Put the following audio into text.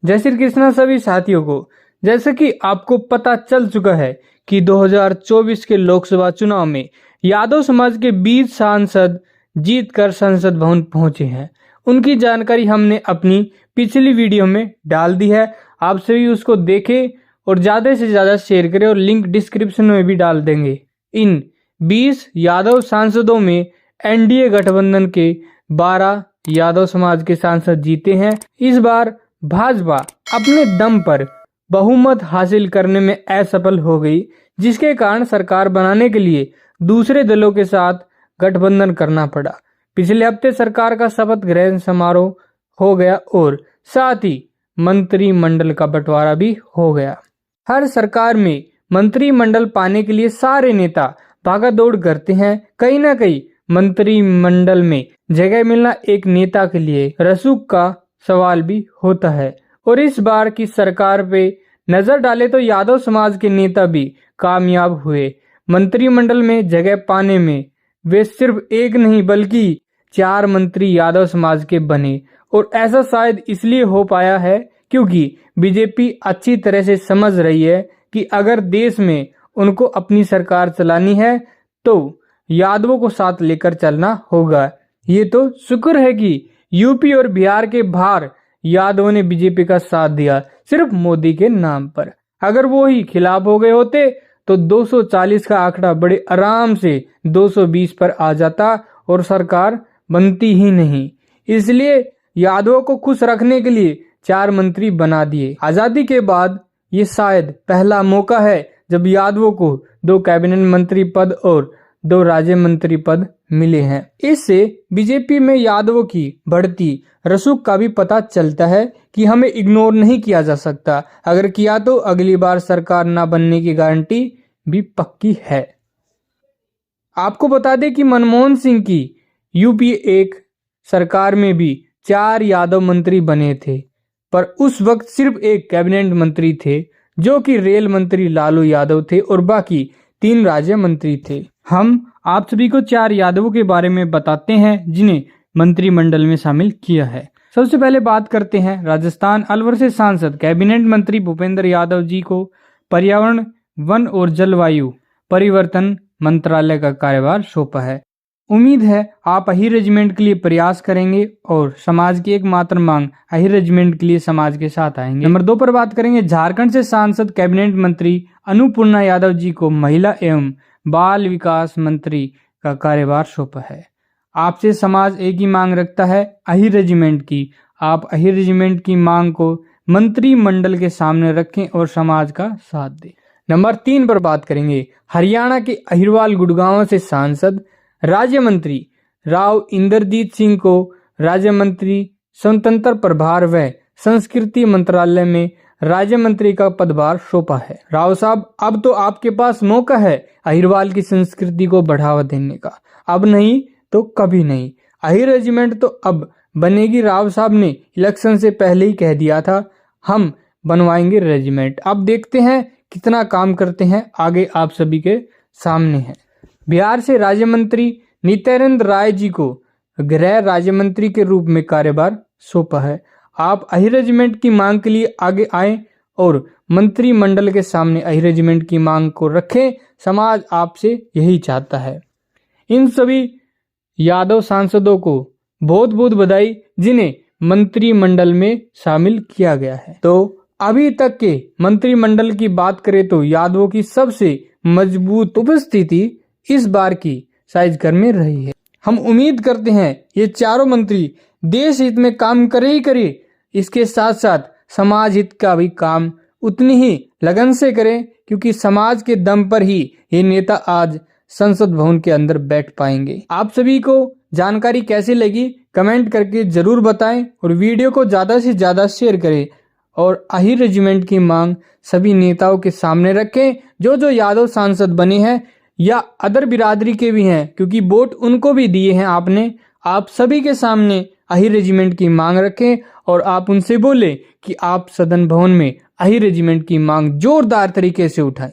जय श्री कृष्णा सभी साथियों को। जैसे कि आपको पता चल चुका है कि 2024 के लोकसभा चुनाव में यादव समाज के 20 सांसद जीतकर संसद भवन पहुंचे हैं। उनकी जानकारी हमने अपनी पिछली वीडियो में डाल दी है। आप सभी उसको देखें और ज़्यादा से ज़्यादा शेयर करें और लिंक डिस्क्रिप्शन में भी डाल देंगे। इन 20 यादव सांसदों में एनडीए गठबंधन के 12 यादव समाज के सांसद जीते हैं। इस बार भाजपा अपने दम पर बहुमत हासिल करने में असफल हो गई, जिसके कारण सरकार बनाने के लिए दूसरे दलों के साथ गठबंधन करना पड़ा। पिछले हफ्ते सरकार का शपथ ग्रहण समारोह हो गया और साथ ही मंत्रिमंडल का बंटवारा भी हो गया। हर सरकार में मंत्रिमंडल पाने के लिए सारे नेता भागदौड़ करते हैं। कहीं ना कहीं मंत्रिमंडल में जगह मिलना एक नेता के लिए रसूख का सवाल भी होता है। और इस बार की सरकार पे नजर डाले तो यादव समाज के नेता भी कामयाब हुए। मंत्रिमंडल में जगह पाने में वे सिर्फ एक नहीं बल्कि 4 मंत्री यादव समाज के बने। और ऐसा शायद इसलिए हो पाया है क्योंकि बीजेपी अच्छी तरह से समझ रही है कि अगर देश में उनको अपनी सरकार चलानी है तो यादवों को साथ लेकर चलना होगा। ये तो शुक्र है कि यूपी और बिहार के बाहर यादवों ने बीजेपी का साथ दिया सिर्फ मोदी के नाम पर। अगर वो ही खिलाफ हो गए होते तो 240 का आंकड़ा बड़े आराम से 220 पर आ जाता और सरकार बनती ही नहीं। इसलिए यादवों को खुश रखने के लिए 4 मंत्री बना दिए। आजादी के बाद ये शायद पहला मौका है जब यादवों को 2 कैबिनेट मंत्री पद और 2 राज्य मंत्री पद मिले हैं। इससे बीजेपी में यादवों की बढ़ती रसूख का भी पता चलता है कि हमें इग्नोर नहीं किया जा सकता। अगर किया तो अगली बार सरकार ना बनने की गारंटी भी पक्की है। आपको बता दें कि मनमोहन सिंह की यूपीए एक सरकार में भी 4 यादव मंत्री बने थे, पर उस वक्त सिर्फ एक कैबिनेट मंत्री थे जो कि रेल मंत्री लालू यादव थे और बाकी 3 राज्य मंत्री थे। हम आप सभी को 4 यादवों के बारे में बताते हैं जिन्हें मंत्रिमंडल में शामिल किया है। सबसे पहले बात करते हैं राजस्थान अलवर से सांसद कैबिनेट मंत्री भूपेंद्र यादव जी को पर्यावरण, वन और जलवायु परिवर्तन मंत्रालय का कार्यभार सौंपा है। उम्मीद है आप अहीर रेजिमेंट के लिए प्रयास करेंगे और समाज की एकमात्र मांग अहीर रेजिमेंट के लिए समाज के साथ आएंगे। नंबर 2 पर बात करेंगे झारखंड से सांसद कैबिनेट मंत्री अनुपूर्णा यादव जी को महिला एवं बाल विकास मंत्री का कार्यभार सौंपा है। आपसे समाज एक ही मांग रखता है, अहीर रेजिमेंट की। आप अहीर रेजिमेंट की मांग को मंत्रिमंडल के सामने रखें और समाज का साथ दें। नंबर 3 पर बात करेंगे हरियाणा के अहिरवाल गुड़गांव से सांसद राज्य मंत्री राव इंद्रजीत सिंह को राज्य मंत्री स्वतंत्र प्रभार व संस्कृति मंत्रालय में राज्य मंत्री का पदभार सौंपा है। राव साहब, अब तो आपके पास मौका है अहिरवाल की संस्कृति को बढ़ावा देने का। अब नहीं तो कभी नहीं। अहीर रेजिमेंट तो अब बनेगी। राव साहब ने इलेक्शन से पहले ही कह दिया था हम बनवाएंगे रेजिमेंट। अब देखते हैं कितना काम करते हैं, आगे आप सभी के सामने है। बिहार से राज्य मंत्री नित्यानंद राय जी को गृह राज्य मंत्री के रूप में कार्यभार सौंपा है। आप अहीर रेजिमेंट की मांग के लिए आगे आएं और मंत्रिमंडल के सामने अहीर रेजिमेंट की मांग को रखें। समाज आपसे यही चाहता है। इन सभी यादव सांसदों को बहुत बहुत बधाई जिन्हें मंत्रिमंडल में शामिल किया गया है। तो अभी तक के मंत्रिमंडल की बात करें तो यादवों की सबसे मजबूत उपस्थिति इस बार की साइजगर में रही है। हम उम्मीद करते हैं ये चारों मंत्री देश हित में काम करे ही करे, इसके साथ साथ समाज हित का भी काम उतनी ही लगन से करें, क्योंकि समाज के दम पर ही ये नेता आज संसद भवन के अंदर बैठ पाएंगे। आप सभी को जानकारी कैसी लगी कमेंट करके जरूर बताएं और वीडियो को ज्यादा से ज्यादा शेयर करें और अहीर रेजिमेंट की मांग सभी नेताओं के सामने रखें जो यादव सांसद बने हैं या अदर बिरादरी के भी हैं, क्योंकि वोट उनको भी दिए हैं आपने। आप सभी के सामने अहीर रेजिमेंट की मांग रखें और आप उनसे बोले कि आप सदन भवन में अहीर रेजिमेंट की मांग जोरदार तरीके से उठाएं।